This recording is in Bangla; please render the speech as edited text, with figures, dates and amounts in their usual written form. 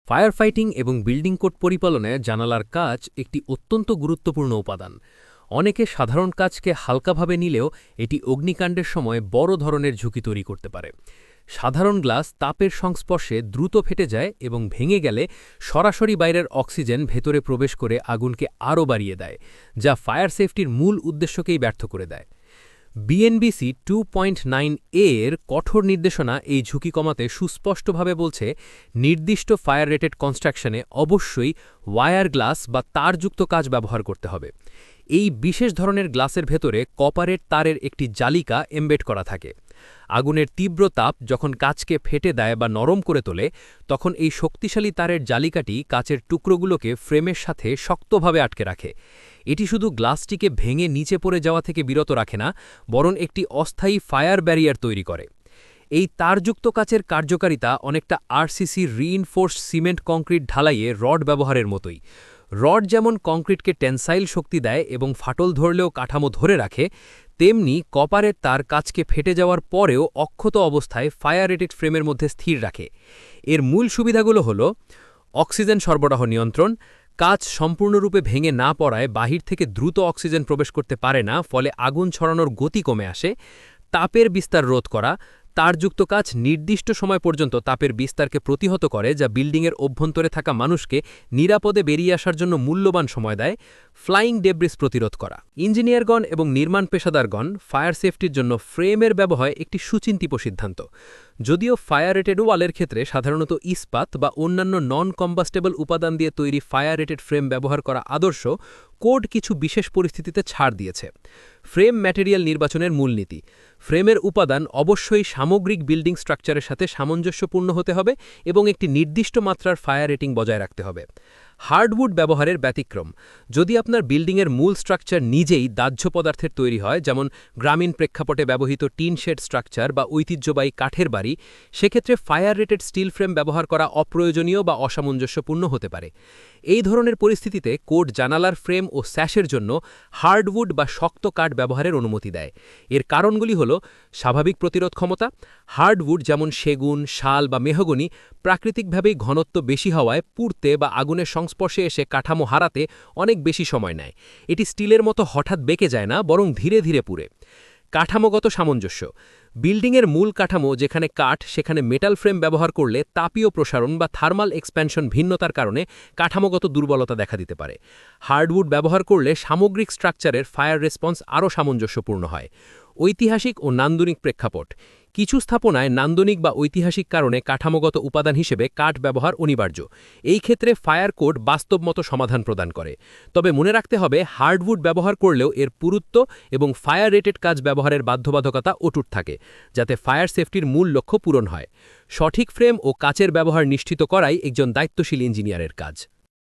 ফায়ার ফাইটিং এবং বিল্ডিং কোড পরিপালনে জানালার কাচ একটি অত্যন্ত গুরুত্বপূর্ণ উপাদান। অনেকে সাধারণ কাজকে হালকাভাবে নিলেও এটি অগ্নিকাণ্ডের সময় বড় ধরনের ঝুঁকি তৈরি করতে পারে। সাধারণ গ্লাস তাপের সংস্পর্শে দ্রুত ফেটে যায় এবং ভেঙে গেলে সরাসরি বাইরের অক্সিজেন ভেতরে প্রবেশ করে আগুনকে আরও বাড়িয়ে দেয়, যা ফায়ার সেফটির মূল উদ্দেশ্যকেই ব্যর্থ করে দেয়। বিএনবিসি 2.9 এর কঠোর নির্দেশনা এই ঝুঁকি কমাতে সুস্পষ্টভাবে বলছে, নির্দিষ্ট ফায়ার রেটেড কনস্ট্রাকশনে অবশ্যই ওয়্যার গ্লাস বা তারযুক্ত কাচ ব্যবহার করতে হবে। এই বিশেষ ধরনের গ্লাসের ভেতরে কপারের তারের একটি জালিকা এমবেড করা থাকে। আগুনের তীব্র তাপ যখন কাচকে ফেটে দেয় বা নরম করে তোলে, তখন এই শক্তিশালী তারের জালিকাটি কাচের টুকরোগুলোকে ফ্রেমের সাথে শক্তভাবে আটকে রাখে। এটি শুধু গ্লাসটিকে ভেঙে নিচে পড়ে যাওয়া থেকে বিরত রাখে না, বরং একটি অস্থায়ী ফায়ার ব্যারিয়ার তৈরি করে। এই তারযুক্ত কাচের কার্যকারিতা অনেকটা আরসিসি রিইনফোর্সড সিমেন্ট কংক্রিট ঢালাইয়ে রড ব্যবহারের মতোই। রড যেমন কংক্রিটকে টেনসাইল শক্তি দেয় এবং ফাটল ধরলেও কাঠামো ধরে রাখে, তেমনি কপারের তার কাচকে ফেটে যাওয়ার পরেও অক্ষত অবস্থায় ফায়ার রেটেড ফ্রেমের মধ্যে স্থির রাখে। এর মূল সুবিধাগুলো হল অক্সিজেন সরবরাহ নিয়ন্ত্রণ। কাচ সম্পূর্ণরূপে ভেঙে না পড়ায় বাহির থেকে দ্রুত অক্সিজেন প্রবেশ করতে পারে না, ফলে আগুন ছড়ানোর গতি কমে আসে। তাপের বিস্তার রোধ করা। তারযুক্ত কাচ নির্দিষ্ট সময় পর্যন্ত তাপের বিস্তারকে প্রতিহত করে, যা বিল্ডিংয়ের অভ্যন্তরে থাকা মানুষকে নিরাপদে বেরিয়ে আসার জন্য মূল্যবান সময় দেয়। ফ্লাইং ডেব্রিস প্রতিরোধ করা। ইঞ্জিনিয়ারগণ এবং নির্মাণ পেশাদারগণ ফায়ার সেফটির জন্য ফ্রেমের ব্যবহার একটি সুচিন্তিত সিদ্ধান্ত। যদিও ফায়ার রেটেড ওয়ালের ক্ষেত্রে সাধারণত ইস্পাত বা অন্যান্য নন কম্বাস্টেবল উপাদান দিয়ে তৈরি ফায়ার রেটেড ফ্রেম ব্যবহার করা আদর্শ, কোড কিছু বিশেষ পরিস্থিতিতে ছাড় দিয়েছে। ফ্রেম ম্যাটেরিয়াল নির্বাচনের মূলনীতি। ফ্রেমের উপাদান অবশ্যই সামগ্রিক বিল্ডিং স্ট্রাকচারের সাথে সামঞ্জস্যপূর্ণ হতে হবে এবং একটি নির্দিষ্ট মাত্রার ফায়ার রেটিং বজায় রাখতে হবে। হার্ডউড ব্যবহারের ব্যতিক্রম। যদি আপনার বিল্ডিংয়ের মূল স্ট্রাকচার নিজেই দাহ্য পদার্থের তৈরি হয়, যেমন গ্রামীণ প্রেক্ষাপটে ব্যবহৃত টিন শেড স্ট্রাকচার বা ঐতিহ্যবাহী কাঠের বাড়ি, সেক্ষেত্রে ফায়ার রেটেড স্টিল ফ্রেম ব্যবহার করা অপ্রয়োজনীয় বা অসামঞ্জস্যপূর্ণ হতে পারে। এই ধরনের পরিস্থিতিতে কোড জানালার ফ্রেম ও স্যাশের জন্য হার্ডউড বা শক্ত কাঠ ব্যবহারের অনুমতি দেয়। এর কারণগুলি হল স্বাভাবিক প্রতিরোধ ক্ষমতা। হার্ডউড যেমন সেগুন, শাল বা মেহগনি প্রাকৃতিকভাবেই ঘনত্ব বেশি হওয়ায় পুড়তে বা আগুনের সংস্পর্শে এসে কাঠামো হারাতে অনেক বেশি সময় নেয়। এটি স্টিলের মতো হঠাৎ বেঁকে যায় না, বরং ধীরে ধীরে পুড়ে। কাঠামোগত সামঞ্জস্য। বিল্ডিংয়ের মূল কাঠামো যেখানে কাঠ, সেখানে মেটাল ফ্রেম ব্যবহার করলে তাপীয় প্রসারণ বা থার্মাল এক্সপ্যানশন ভিন্নতার কারণে কাঠামোগত দুর্বলতা দেখা দিতে পারে। হার্ডউড ব্যবহার করলে সামগ্রিক স্ট্রাকচারের ফায়ার রেসপন্স আরও সামঞ্জস্যপূর্ণ হয়। ঐতিহাসিক ও নান্দনিক প্রেক্ষাপট। কিছু স্থাপনায় নান্দনিক বা ঐতিহাসিক কারণে কাঠামোগত উপাদান হিসেবে কাঠ ব্যবহার অনিবার্য। এই ক্ষেত্রে ফায়ার কোড বাস্তবমত সমাধান প্রদান করে। তবে মনে রাখতে হবে, হার্ডউড ব্যবহার করলেও এর পুরুত্ব এবং ফায়ার রেটেড কাজ ব্যবহারের বাধ্যবাধকতা অটুট থাকে, যাতে ফায়ার সেফটির মূল লক্ষ্য পূরণ হয়। সঠিক ফ্রেম ও কাচের ব্যবহার নিশ্চিত করাই একজন দায়িত্বশীল ইঞ্জিনিয়ারের কাজ।